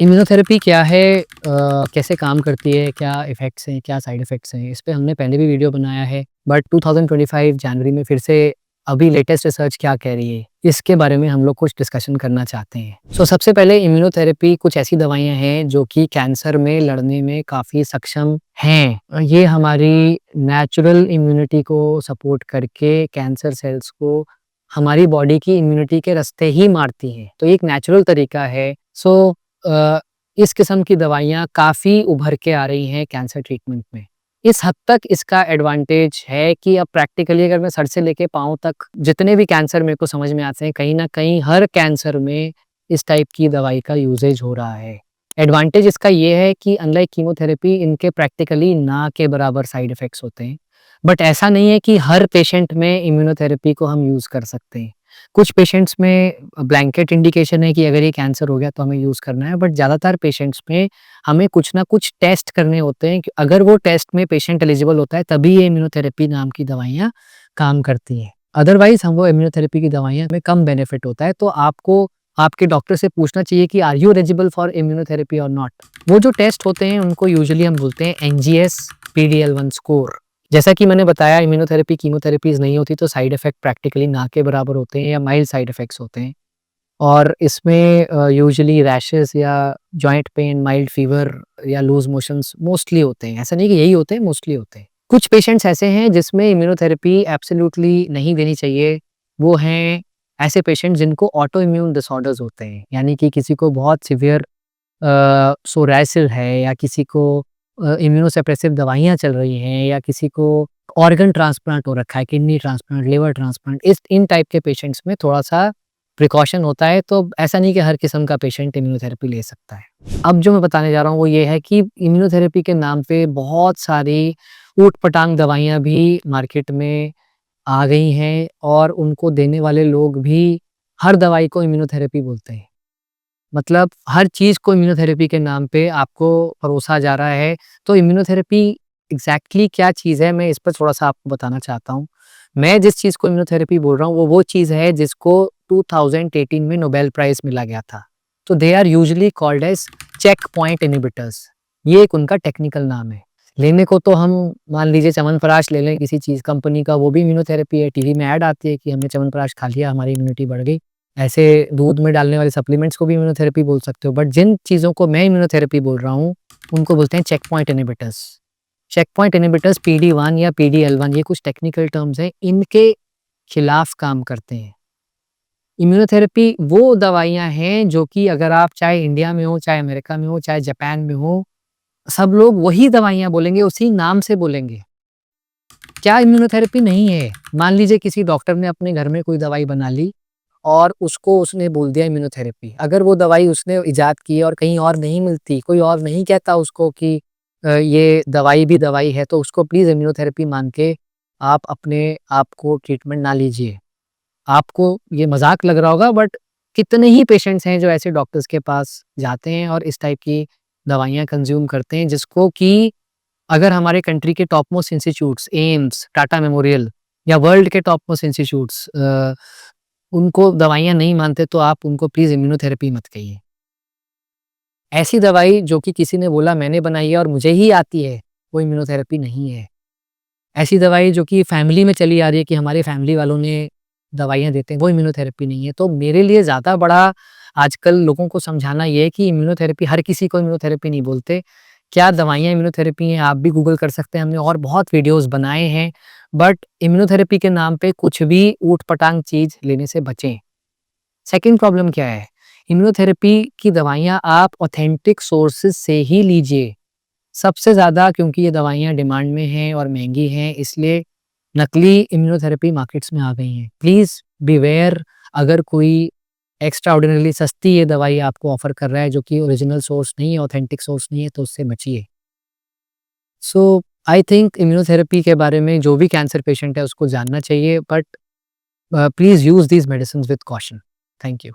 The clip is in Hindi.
इम्यूनोथेरेपी क्या है? कैसे काम करती है? क्या इफ़ेक्ट्स हैं? क्या साइड इफ़ेक्ट्स हैं? इस पे हमने पहले भी वीडियो बनाया है, बट 2025 जनवरी में फिर से अभी लेटेस्ट रिसर्च क्या कह रही है, इसके बारे में हम लोग कुछ डिस्कशन करना चाहते हैं। सबसे पहले इम्यूनोथेरेपी कुछ ऐसी दवाइयाँ हैं जो कि कैंसर में लड़ने में काफ़ी सक्षम हैं। ये हमारी नेचुरल इम्यूनिटी को सपोर्ट करके कैंसर सेल्स को हमारी बॉडी की इम्यूनिटी के रास्ते ही मारती हैं। तो ये एक नेचुरल तरीका है। अ, इस किस्म की दवाइयाँ काफ़ी उभर के आ रही हैं कैंसर ट्रीटमेंट में। इस हद तक इसका एडवांटेज है कि अब प्रैक्टिकली अगर मैं सर से लेके पाँव तक जितने भी कैंसर मेरे को समझ में आते हैं, कहीं न कहीं हर कैंसर में इस टाइप की दवाई का यूसेज हो रहा है। एडवांटेज इसका ये है कि अनलाइक कीमोथेरेपी इनके प्रैक्टिकली ना के बराबर साइड इफ़ेक्ट्स होते हैं। बट ऐसा नहीं है कि हर पेशेंट में इम्यूनोथेरेपी को हम यूज़ कर सकते हैं। कुछ पेशेंट्स में ब्लैंकेट इंडिकेशन है कि अगर ये कैंसर हो गया तो हमें यूज़ करना है, बट ज़्यादातर पेशेंट्स में हमें कुछ ना कुछ टेस्ट करने होते हैं कि अगर वो टेस्ट में पेशेंट एलिजिबल होता है तभी ये इम्यूनोथेरेपी नाम की दवाइयाँ काम करती हैं। अदरवाइज़ हम वो इम्यूनोथेरेपी की दवाइयाँ में कम बेनिफिट होता है, तो आपको आपके डॉक्टर से पूछना चाहिए कि are you eligible for immunotherapy और नॉट? वो जो टेस्ट होते हैं उनको यूजुअली हम बोलते हैं एनजीएस पीडीएल1 स्कोर। जैसा कि मैंने बताया इम्यूनोथेरेपी कीमोथेरेपीज़ नहीं होती तो साइड इफ़ेक्ट प्रैक्टिकली ना के बराबर होते हैं या माइल्ड साइड इफ़ेक्ट्स होते हैं। और इसमें यूजुअली रैशेस या जॉइंट पेन, माइल्ड फीवर या लूज़ मोशंस मोस्टली होते हैं। ऐसा नहीं कि यही होते हैं, मोस्टली होते हैं। कुछ पेशेंट्स ऐसे हैं जिसमें इम्यूनोथेरेपी एब्सोल्यूटली नहीं देनी चाहिए। वो हैं ऐसे पेशेंट जिनको ऑटो इम्यून डिसऑर्डर्स होते हैं। यानी कि किसी को बहुत सीवियर सोरायसिस है या किसी को इम्यूनोसप्रेसिव दवाइयाँ चल रही हैं या किसी को ऑर्गन ट्रांसप्लांट हो रखा है, किडनी ट्रांसप्लांट, लिवर ट्रांसप्लांट, इन टाइप के पेशेंट्स में थोड़ा-सा प्रिकॉशन होता है, तो ऐसा नहीं कि हर किस्म का पेशेंट इम्यूनोथेरेपी ले सकता है। अब जो मैं बताने जा रहा हूँ वो ये है कि इम्यूनोथेरेपी के नाम पे बहुत सारी ऊट-पटांग दवाइयाँ भी मार्केट में आ गई हैं और उनको देने वाले लोग भी हर दवाई को इम्यूनोथेरेपी बोलते हैं। मतलब हर चीज़ को इम्यूनोथेरेपी के नाम पे आपको परोसा जा रहा है। तो इम्यूनोथेरेपी एग्ज़ैक्टली क्या चीज़ है, मैं इस पर थोड़ा-सा आपको बताना चाहता हूँ। मैं जिस चीज़ को इम्यूनोथेरेपी बोल रहा हूँ, वो चीज़ है जिसको 2018 में नोबेल प्राइज़ मिला गया था। तो they are usually called as checkpoint inhibitors. ये एक उनका टेक्निकल नाम है। लेने को तो हम मान लीजिए च्यवनप्राश ले लें किसी चीज़ कंपनी का, वो भी इम्यूनोथेरेपी है। टीवी में ऐड आती है कि हमने च्यवनप्राश खा लिया, हमारी इम्यूनिटी बढ़ गई। ऐसे दूध में डालने वाले सप्लीमेंट्स को भी इम्यूनोथेरेपी बोल सकते हो, बट जिन चीज़ों को मैं इम्यूनोथेरेपी बोल रहा हूँ, उनको बोलते हैं checkpoint inhibitors. Checkpoint inhibitors PD one या पीडी-एल1 ये कुछ टेक्निकल टर्म्स हैं, इनके खिलाफ काम करते हैं। इम्यूनोथेरेपी वो दवाइयाँ हैं जो कि अगर आप चाहे इंडिया में हो, चाहे अमेरिका में हो, चाहे जापान में हो, सब लोग वही दवाइयाँ बोलेंगे, उसी नाम से बोलेंगे। क्या इम्यूनोथेरेपी नहीं है? मान लीजिए किसी डॉक्टर ने अपने घर में कोई दवाई बना ली और उसको उसने बोल दिया इम्यूनोथेरेपी। अगर वो दवाई उसने इजाद की है और कहीं और नहीं मिलती, कोई और नहीं कहता उसको कि ये दवाई भी दवाई है, तो उसको प्लीज़ इम्यूनोथेरेपी मान के आप अपने आप को ट्रीटमेंट ना लीजिए। आपको ये मज़ाक लग रहा होगा, बट कितने ही पेशेंट्स हैं जो ऐसे डॉक्टर्स के पास जाते हैं और इस टाइप की दवाइयाँ कंज़्यूम करते हैं, जिसको कि अगर हमारे कंट्री के top most institutes, AIIMS, Tata memorial या वर्ल्ड के टॉप मोस्ट इंस्टीट्यूट्स उनको दवाइयाँ नहीं मानते, तो आप उनको प्लीज़ इम्यूनोथेरेपी मत कहिए। ऐसी दवाई जो कि किसी ने बोला मैंने बनाई है और मुझे ही आती है, वो इम्यूनोथेरेपी नहीं है। ऐसी दवाई जो कि फैमिली में चली आ रही है कि हमारे फैमिली वालों ने दवाइयाँ देते हैं, वो इम्यूनोथेरेपी नहीं है। तो मेरे लिए ज़्यादा बड़ा आजकल लोगों को समझाना ये है कि इम्यूनोथेरेपी हर किसी को इम्यूनोथेरेपी नहीं बोलते। क्या दवाइयाँ इम्यूनोथेरेपी हैं, आप भी गूगल कर सकते हैं, हमने और बहुत वीडियोज़ बनाए हैं। बट इम्यूनोथेरेपी के नाम पे कुछ भी ऊट-पटांग चीज़ लेने से बचें। सेकंड प्रॉब्लम क्या है? इम्यूनोथेरेपी की दवाइयाँ आप ऑथेंटिक सोर्सेज़ से ही लीजिए। सबसे ज़्यादा क्योंकि ये दवाइयाँ डिमांड में हैं और महँगी हैं, इसलिए नकली इम्यूनोथेरेपी मार्केट्स में आ गई हैं। प्लीज़ बीवेयर, अगर कोई एक्स्ट्राऑर्डिनरीली सस्ती ये दवाई आपको ऑफ़र कर रहा है जो कि ओरिजिनल सोर्स नहीं है, ऑथेंटिक सोर्स नहीं है, तो उससे बचिए। आई थिंक इम्यूनोथेरेपी के बारे में जो भी कैंसर पेशेंट है उसको जानना चाहिए, but please use these medicines with caution. Thank you.